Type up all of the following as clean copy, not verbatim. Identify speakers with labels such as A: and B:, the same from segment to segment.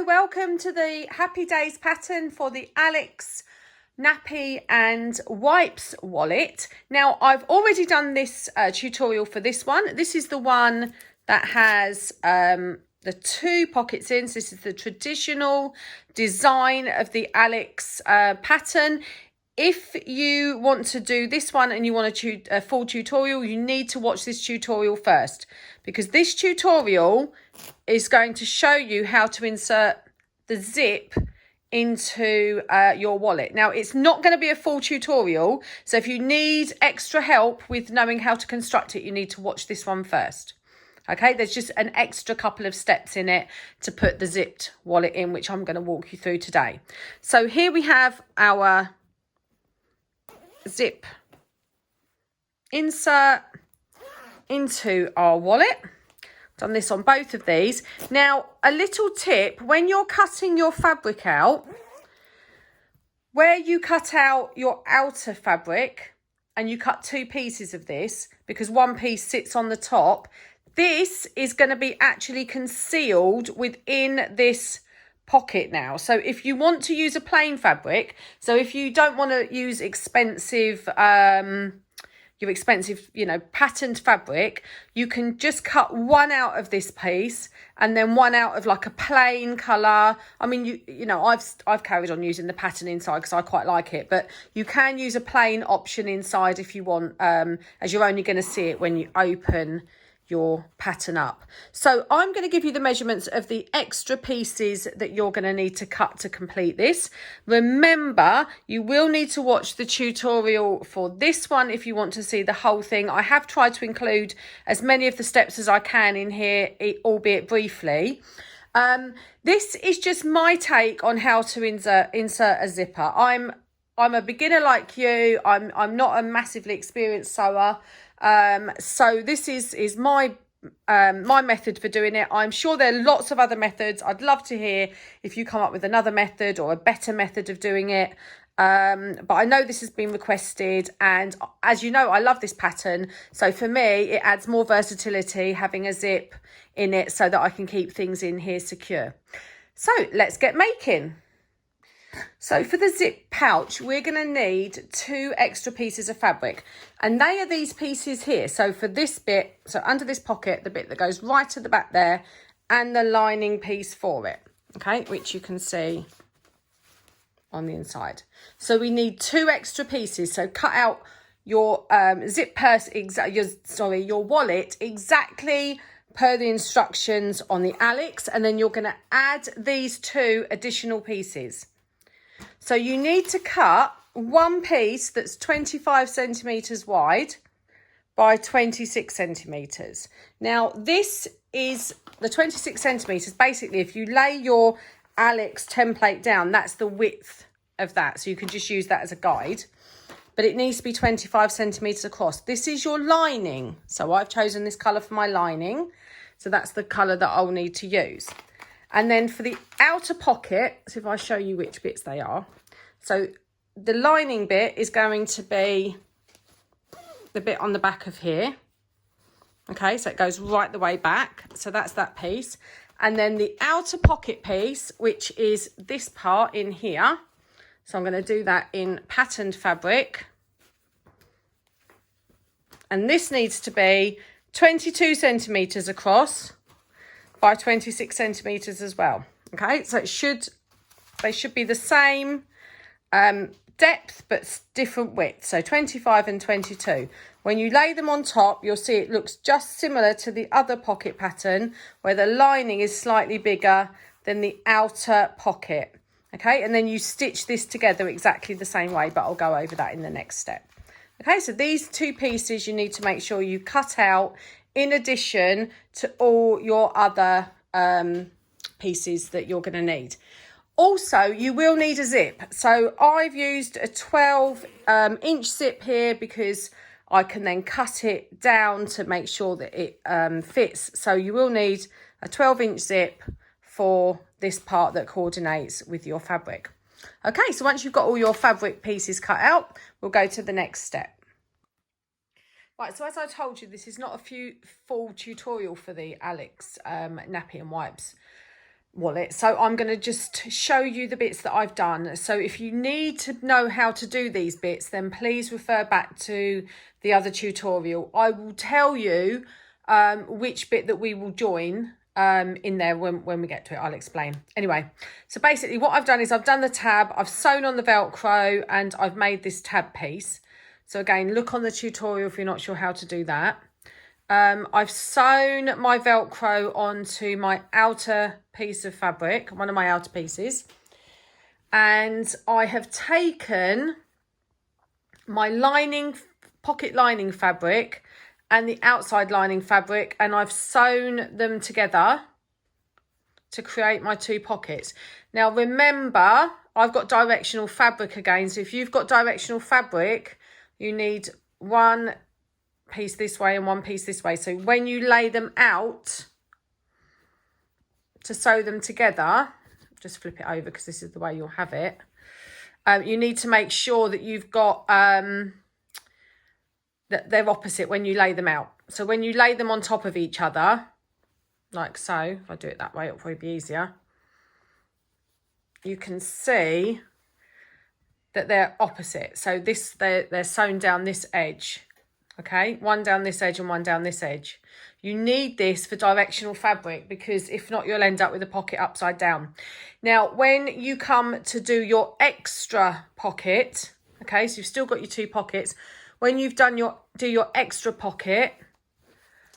A: Hello, welcome to the Happy Days pattern for the Alex nappy and wipes wallet. Now, I've already done this tutorial for this one. This is the one that has the two pockets in. So this is the traditional design of the Alex pattern. If you want to do this one and you want a full tutorial, you need to watch this tutorial first, because this tutorial is going to show you how to insert the zip into your wallet. Now, it's not going to be a full tutorial, so if you need extra help with knowing how to construct it, you need to watch this one first. Okay, there's just an extra couple of steps in it to put the zipped wallet in, which I'm going to walk you through today. So here we have our zip insert into our wallet. Done this on both of these. Now, a little tip: when you're cutting your fabric out, where you cut out your outer fabric and you cut two pieces of this, because one piece sits on the top, this is going to be actually concealed within this pocket now. So if you want to use a plain fabric, so if you don't want to use expensive patterned fabric, you can just cut one out of this piece and then one out of like a plain colour. I mean, you know, I've carried on using the pattern inside because I quite like it, but you can use a plain option inside if you want, as you're only going to see it when you open your pattern up. So I'm going to give you the measurements of the extra pieces that you're going to need to cut to complete this. Remember, you will need to watch the tutorial for this one if you want to see the whole thing. I have tried to include as many of the steps as I can in here, albeit briefly. This is just my take on how to insert a zipper. I'm a beginner like you. I'm not a massively experienced sewer. So this is my method for doing it. I'm sure there are lots of other methods. I'd love to hear if you come up with another method or a better method of doing it. But I know this has been requested, and as you know, I love this pattern. So for me, it adds more versatility having a zip in it so that I can keep things in here secure. So let's get making. So for the zip pouch, we're going to need two extra pieces of fabric, and they are these pieces here. So for this bit, so under this pocket, the bit that goes right to the back there, and the lining piece for it, okay, which you can see on the inside. So we need two extra pieces. So cut out your zip purse, your wallet exactly per the instructions on the Alex, and then you're going to add these two additional pieces. So you need to cut one piece that's 25 centimetres wide by 26 centimetres. Now, this is the 26 centimetres. Basically, if you lay your Alex template down, that's the width of that. So you can just use that as a guide. But it needs to be 25 centimetres across. This is your lining. So I've chosen this colour for my lining. So that's the colour that I'll need to use. And then for the outer pocket, so if I show you which bits they are. So the lining bit is going to be the bit on the back of here. Okay, so it goes right the way back. So that's that piece. And then the outer pocket piece, which is this part in here. So I'm going to do that in patterned fabric. And this needs to be 22 centimetres across by 26 centimetres as well. Okay, so they should be the same depth but different width, so 25 and 22. When you lay them on top, you'll see it looks just similar to the other pocket pattern, where the lining is slightly bigger than the outer pocket. Okay, and then you stitch this together exactly the same way, but I'll go over that in the next step. Okay, so these two pieces you need to make sure you cut out in addition to all your other pieces that you're going to need. Also, you will need a zip. So I've used a 12-inch zip here because I can then cut it down to make sure that it fits. So you will need a 12-inch zip for this part that coordinates with your fabric. Okay, so once you've got all your fabric pieces cut out, we'll go to the next step. Right, so as I told you, this is not a full tutorial for the Alex nappy and wipes wallet. So I'm going to just show you the bits that I've done. So if you need to know how to do these bits, then please refer back to the other tutorial. I will tell you which bit that we will join in there when we get to it. I'll explain. Anyway, so basically what I've done is I've done the tab, I've sewn on the Velcro, and I've made this tab piece. So again, look on the tutorial if you're not sure how to do that. I've sewn my Velcro onto my outer piece of fabric, one of my outer pieces. And I have taken my lining, pocket lining fabric and the outside lining fabric, and I've sewn them together to create my two pockets. Now remember, I've got directional fabric again. So if you've got directional fabric, you need one piece this way and one piece this way. So when you lay them out to sew them together, just flip it over because this is the way you'll have it. You need to make sure that you've got that they're opposite when you lay them out. So when you lay them on top of each other, like so, if I do it that way, it'll probably be easier. You can see that they're opposite. So this they're sewn down this edge. Okay, one down this edge and one down this edge. You need this for directional fabric because if not, you'll end up with a pocket upside down. Now, when you come to do your extra pocket, okay, so you've still got your two pockets. When you've done your extra pocket,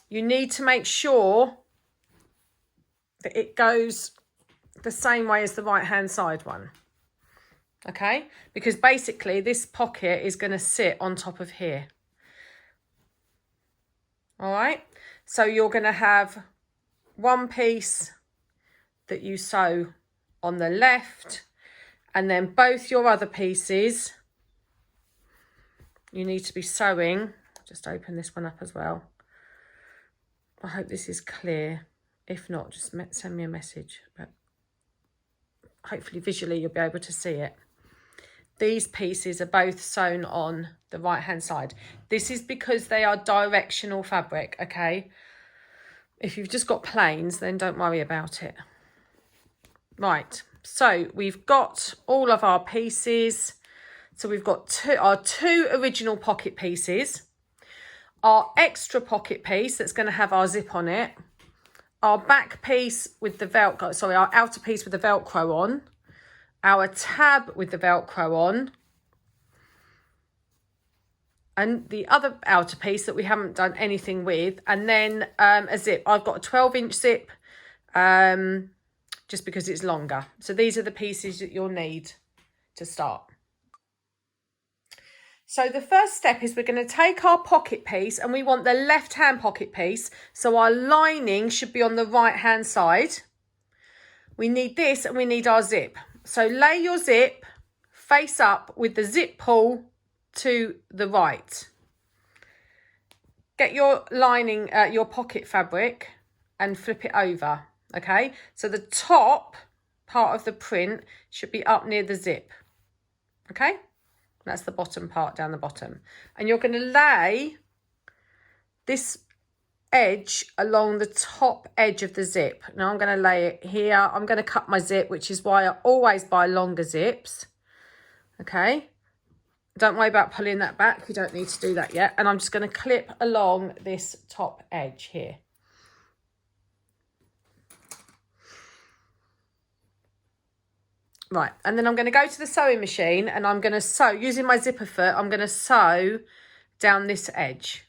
A: you need to make sure that it goes the same way as the right-hand side one. Okay, because basically this pocket is going to sit on top of here. All right, so you're going to have one piece that you sew on the left, and then both your other pieces you need to be sewing. Just open this one up as well. I hope this is clear. If not, just send me a message, but hopefully visually you'll be able to see it. These pieces are both sewn on the right hand side. This is because they are directional fabric, okay? If you've just got plains, then don't worry about it. Right, so we've got all of our pieces. So we've got our two original pocket pieces, our extra pocket piece that's going to have our zip on it, our back piece with the Velcro, sorry, our outer piece with the Velcro on, our tab with the Velcro on, and the other outer piece that we haven't done anything with, and then a zip. I've got a 12-inch zip just because it's longer. So these are the pieces that you'll need to start. So the first step is we're going to take our pocket piece, and we want the left-hand pocket piece. So our lining should be on the right-hand side. We need this and we need our zip. So lay your zip face up with the zip pull to the right. Get your lining, your pocket fabric, and flip it over, okay? So the top part of the print should be up near the zip, okay? That's the bottom part down the bottom. And you're going to lay this edge along the top edge of the zip. Now I'm going to lay it here. I'm going to cut my zip, which is why I always buy longer zips. Okay. Don't worry about pulling that back. You don't need to do that yet. And I'm just going to clip along this top edge here. Right, and then I'm going to go to the sewing machine and I'm going to sew, using my zipper foot, I'm going to sew down this edge.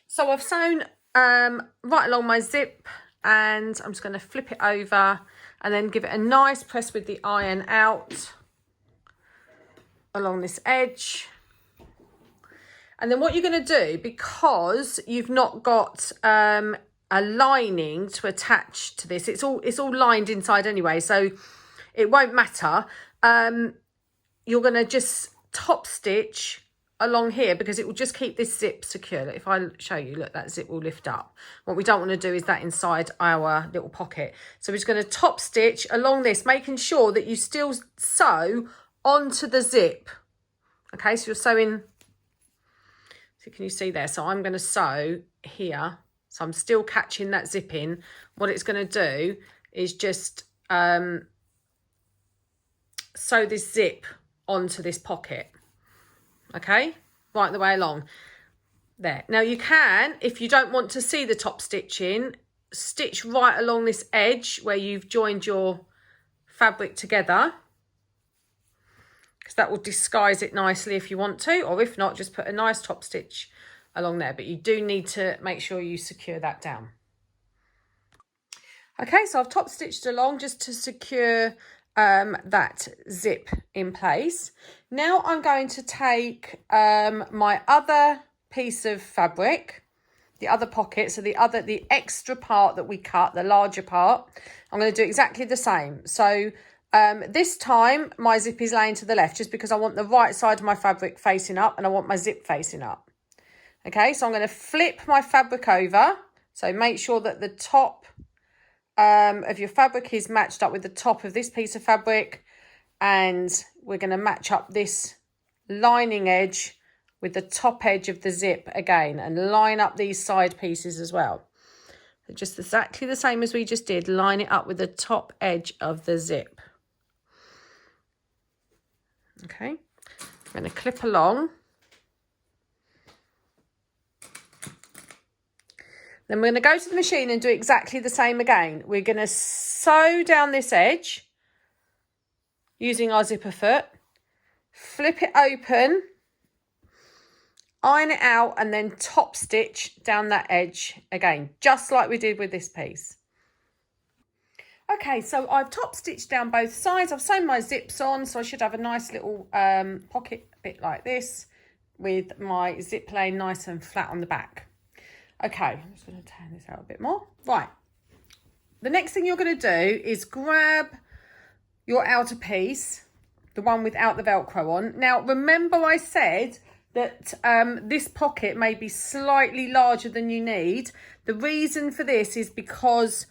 A: So I've sewn right along my zip, and I'm just going to flip it over and then give it a nice press with the iron out along this edge. And then what you're going to do, because you've not got a lining to attach to this, it's all lined inside anyway, so it won't matter. You're going to just top stitch along here because it will just keep this zip secure. If I show you, look, that zip will lift up. What we don't want to do is that inside our little pocket. So we're just going to top stitch along this, making sure that you still sew onto the zip. Okay, so you're sewing, so can you see there? So I'm going to sew here So I'm still catching that zip in. What it's going to do is just sew this zip onto this pocket. Okay, right the way along. There. Now you can, if you don't want to see the top stitching, stitch right along this edge where you've joined your fabric together, because that will disguise it nicely if you want to, or if not, just put a nice top stitch along there. But you do need to make sure you secure that down. Okay, so I've top stitched along just to secure that zip in place. Now I'm going to take my other piece of fabric, the other pocket, so the extra part that we cut, the larger part, I'm going to do exactly the same. So this time my zip is laying to the left, just because I want the right side of my fabric facing up and I want my zip facing up. Okay, so I'm going to flip my fabric over, so make sure that the top of your fabric is matched up with the top of this piece of fabric, and we're going to match up this lining edge with the top edge of the zip again, and line up these side pieces as well. So just exactly the same as we just did, line it up with the top edge of the zip. Okay, I'm going to clip along. Then we're going to go to the machine and do exactly the same again. We're going to sew down this edge using our zipper foot, flip it open, iron it out, and then top stitch down that edge again, just like we did with this piece. Okay, so I've top stitched down both sides. I've sewn my zips on, so I should have a nice little pocket bit like this with my zip laying nice and flat on the back. Okay, I'm just going to turn this out a bit more. Right, the next thing you're going to do is grab your outer piece, the one without the Velcro on. Now, remember I said that this pocket may be slightly larger than you need. The reason for this is because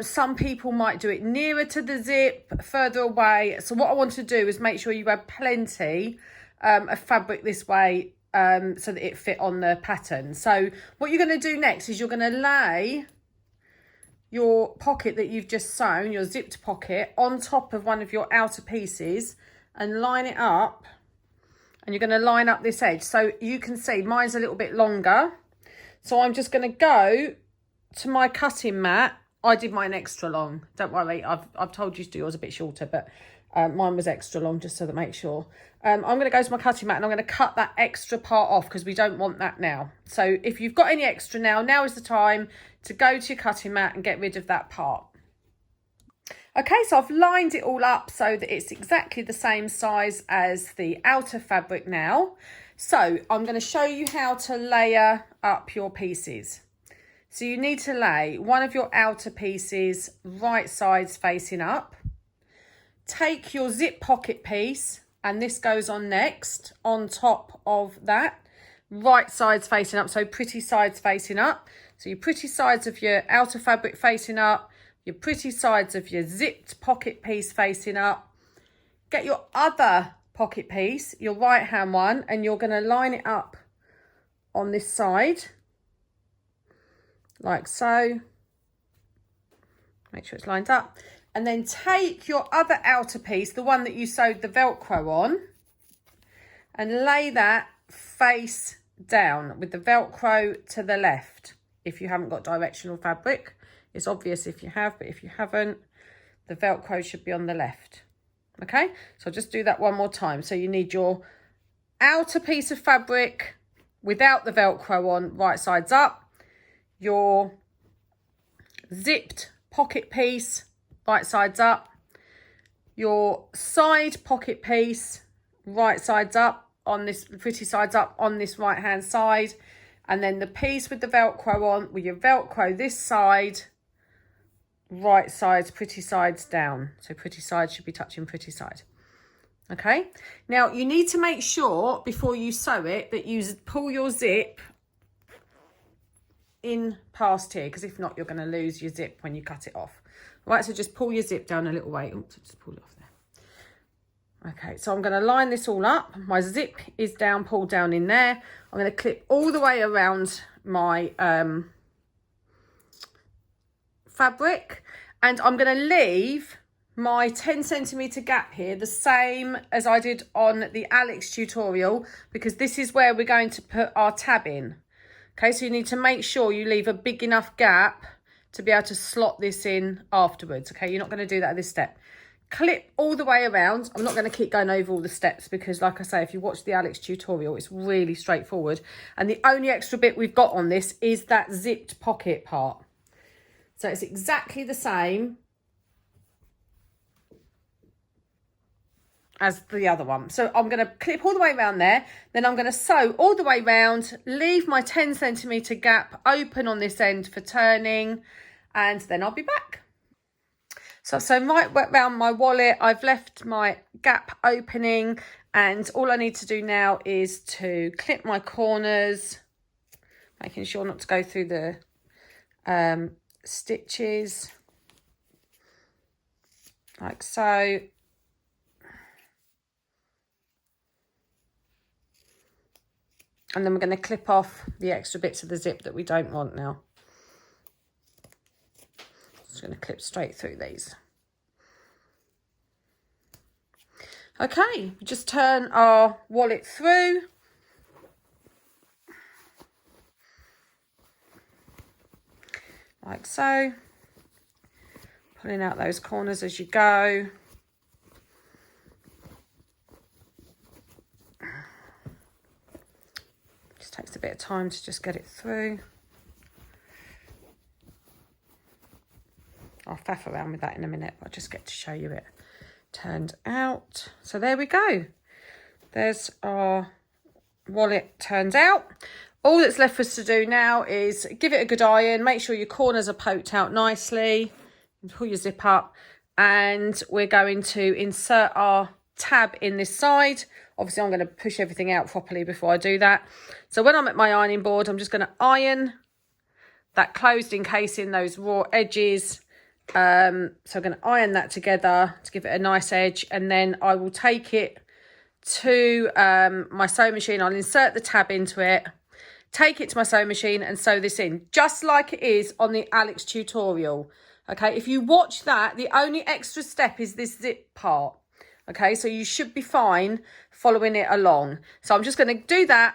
A: some people might do it nearer to the zip, further away. So what I want to do is make sure you have plenty of fabric this way, so that it fit on the pattern. So what you're going to do next is you're going to lay your pocket that you've just sewn, your zipped pocket, on top of one of your outer pieces and line it up. And you're going to line up this edge. So you can see mine's a little bit longer. So I'm just going to go to my cutting mat. I did mine extra long. Don't worry, I've told you to do yours a bit shorter, but mine was extra long, just so that make sure. I'm going to go to my cutting mat and I'm going to cut that extra part off, because we don't want that now. So if you've got any extra now is the time to go to your cutting mat and get rid of that part. Okay, so I've lined it all up so that it's exactly the same size as the outer fabric now. So I'm going to show you how to layer up your pieces. So you need to lay one of your outer pieces right sides facing up. Take your zip pocket piece, and this goes on next on top of that, right sides facing up, so pretty sides facing up. So your pretty sides of your outer fabric facing up, your pretty sides of your zipped pocket piece facing up. Get your other pocket piece, your right hand one, and you're going to line it up on this side like so. Make sure it's lined up. And then take your other outer piece, the one that you sewed the Velcro on, and lay that face down with the Velcro to the left. If you haven't got directional fabric, it's obvious if you have, but if you haven't, the Velcro should be on the left. Okay, so I'll just do that one more time. So you need your outer piece of fabric without the Velcro on, right sides up, your zipped pocket piece, right sides up, your side pocket piece, right sides up on this, pretty sides up on this right hand side, and then the piece with the Velcro on, with your Velcro this side, right sides, pretty sides down. So pretty side should be touching pretty side. Okay, now you need to make sure before you sew it that you pull your zip in past here, because if not you're going to lose your zip when you cut it off. Right, so just pull your zip down a little way. Oops, just pull it off there. Okay, so I'm going to line this all up. My zip is down, pulled down in there. I'm going to clip all the way around my fabric, and I'm going to leave my 10cm gap here the same as I did on the Alex tutorial, because this is where we're going to put our tab in. Okay, so you need to make sure you leave a big enough gap to be able to slot this in afterwards. Okay, you're not going to do that at this step. Clip all the way around. I'm not going to keep going over all the steps because, like I say, if you watch the Alex tutorial, it's really straightforward. And the only extra bit we've got on this is that zipped pocket part. So it's exactly the same as the other one. So I'm going to clip all the way around there. Then I'm going to sew all the way around, leave my 10cm gap open on this end for turning, and then I'll be back. So I've sewn right around my wallet. I've left my gap opening, and all I need to do now is to clip my corners, making sure not to go through the stitches, like so. And then we're going to clip off the extra bits of the zip that we don't want now. Just going to clip straight through these. Okay, just turn our wallet through. Like so. Pulling out those corners as you go. Takes a bit of time to just get it through. I'll faff around with that in a minute, but I'll just get to show you it turned out. So there we go. There's our wallet turned out. All that's left for us to do now is give it a good iron, make sure your corners are poked out nicely, pull your zip up, and we're going to insert our tab in this side. Obviously, I'm going to push everything out properly before I do that. So when I'm at my ironing board, I'm just going to iron that closed encasing, those raw edges. So I'm going to iron that together to give it a nice edge. And then I will take it to my sewing machine. I'll insert the tab into it, take it to my sewing machine and sew this in, just like it is on the Alex tutorial. Okay, if you watch that, the only extra step is this zip part. Okay, so you should be fine following it along. So I'm just going to do that,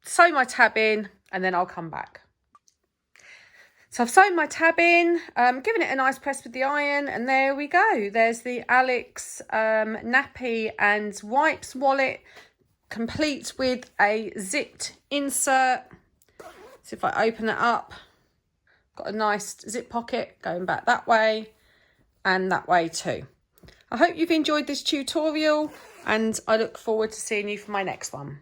A: sew my tab in, and then I'll come back. So I've sewn my tab in, given it a nice press with the iron, and there we go. There's the Alex nappy and wipes wallet, complete with a zipped insert. So if I open it up, got a nice zip pocket going back that way and that way too. I hope you've enjoyed this tutorial, and I look forward to seeing you for my next one.